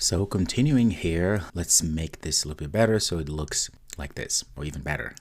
So continuing here, let's make this a little bit better so it looks like this, or even better.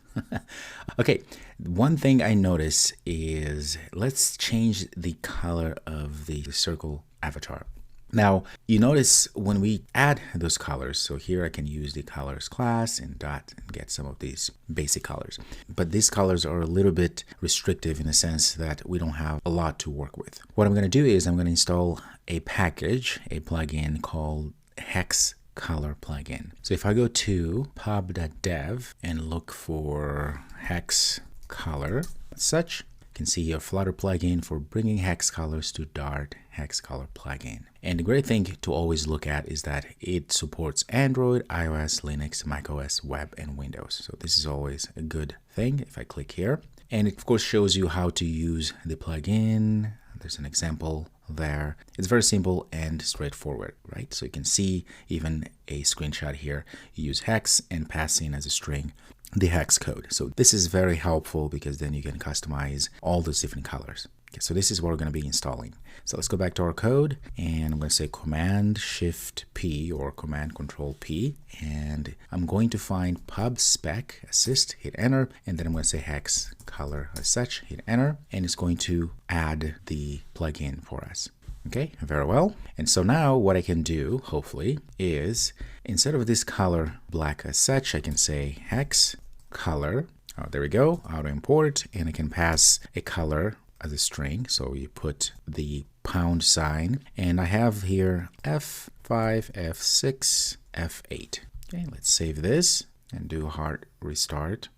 Okay, one thing I notice is let's change the color of the circle avatar. Now, you notice when we add those colors, so here I can use the colors class and dot and get some of these basic colors. But these colors are a little bit restrictive in the sense that we don't have a lot to work with. What I'm going to do is I'm going to install a package, a plugin called Hex Color plugin. So if I go to pub.dev and look for Hex Color, such, you can see your Flutter plugin for bringing hex colors to Dart Hex Color plugin. And the great thing to always look at is that it supports Android, iOS, Linux, macOS, web, and Windows. So this is always a good thing. If I click here, and it of course shows you how to use the plugin. There's an example there. It's very simple and straightforward, right? So you can see even a screenshot here. You use hex and pass in as a string the hex code. So this is very helpful because then you can customize all those different colors. Okay, so this is what we're going to be installing. So let's go back to our code, and I'm going to say Command Shift P or Command Control P, and I'm going to find pub spec assist, hit enter, and then I'm going to say hex color as such, hit enter, and it's going to add the plugin for us. Okay, very well. And so now what I can do, hopefully, is instead of this color black as such, I can say hex color. Oh, there we go, auto import, and I can pass a color as a string. So you put the pound sign, and I have here F5, F6, F8. Okay, let's save this and do a hard restart.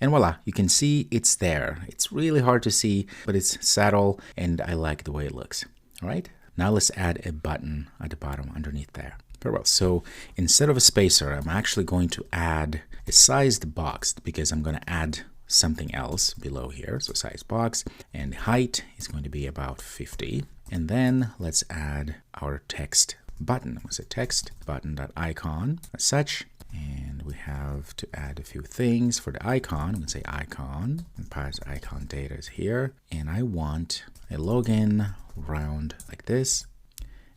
And voila, you can see it's there. It's really hard to see, but it's subtle, and I like the way it looks. All right, now let's add a button at the bottom underneath there. Very well. So instead of a spacer, I'm actually going to add a sized box because I'm going to add something else below here. So size box, and height is going to be about 50. And then let's add our text button. Let's say text button.icon as such. And we have to add a few things for the icon. I'm going to say icon and pass icon data is here. And I want a login round like this.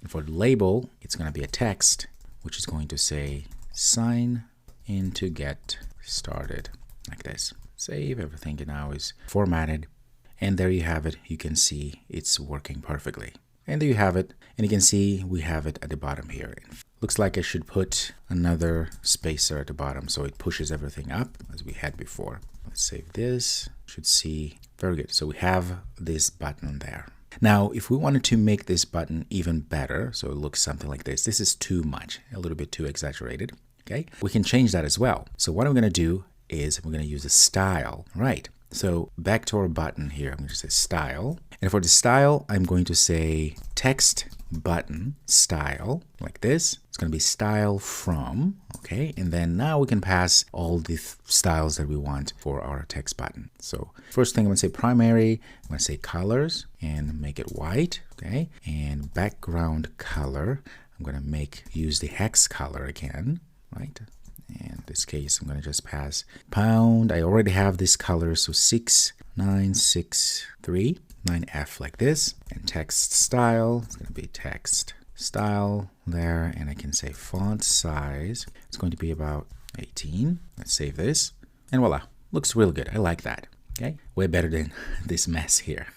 And for the label, it's going to be a text, which is going to say sign in to get started like this. Save, everything now is formatted. And there you have it. You can see it's working perfectly. And there you have it. And you can see we have it at the bottom here. Looks like I should put another spacer at the bottom so it pushes everything up as we had before. Let's save this. Should see very good. So we have this button there. Now, if we wanted to make this button even better, so it looks something like this, this is too much, a little bit too exaggerated. Okay, we can change that as well. So what I'm going to do is we're going to use a style. Right. So back to our button here, I'm going to say style. And for the style, I'm going to say text button style like this. It's going to be style from. Okay. And then now we can pass all the styles that we want for our text button. So first thing I'm going to say primary, I'm going to say colors and make it white. Okay. And background color, I'm going to use the hex color again. Right. And in this case, I'm going to just pass pound. I already have this color, so 6963, 9F like this. And text style, it's going to be text style there. And I can say font size, it's going to be about 18. Let's save this. And voila, looks real good. I like that. Okay, way better than this mess here.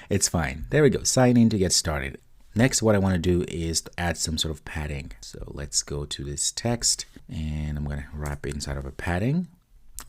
It's fine. There we go. Sign in to get started. Next, what I want to do is to add some sort of padding. So let's go to this text and I'm going to wrap it inside of a padding.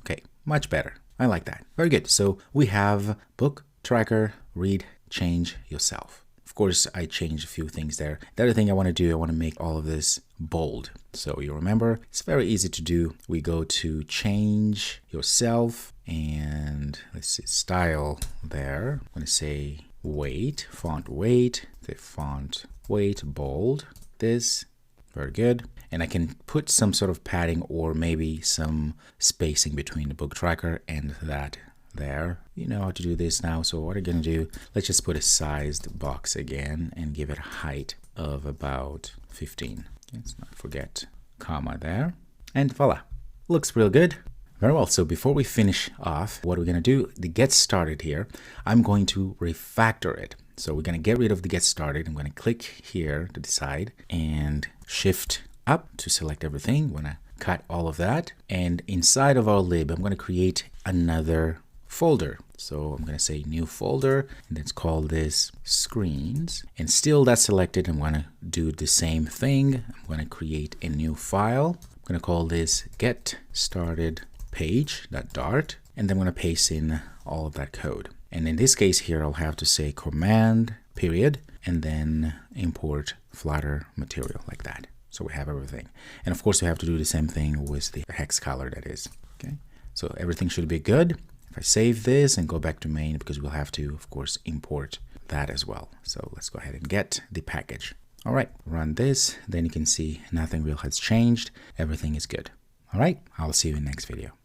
Okay, much better. I like that. Very good. So we have book, tracker, read, change yourself. Of course, I changed a few things there. The other thing I want to do, I want to make all of this bold. So you remember, it's very easy to do. We go to change yourself and let's see, style there. I'm going to say weight, font weight, the font weight, bold, this, very good. And I can put some sort of padding or maybe some spacing between the book tracker and that there. You know how to do this now. So what I'm going to do, let's just put a sized box again and give it a height of about 15. Let's not forget comma there. And voila, looks real good. Very well, so before we finish off, what we're going to do, the get started here, I'm going to refactor it. So we're going to get rid of the get started. I'm going to click here to the side and Shift up to select everything. I'm going to cut all of that. And inside of our lib, I'm going to create another folder. So I'm going to say new folder, and let's call this screens. And still that's selected. I'm going to do the same thing. I'm going to create a new file. I'm going to call this GetStarted page.dart, and then I'm going to paste in all of that code. And in this case here, I'll have to say command period, and then import Flutter material like that. So we have everything. And of course, we have to do the same thing with the hex color, that is. Okay. So everything should be good. If I save this and go back to main, because we'll have to, of course, import that as well. So let's go ahead and get the package. All right, run this. Then you can see nothing real has changed. Everything is good. All right, I'll see you in the next video.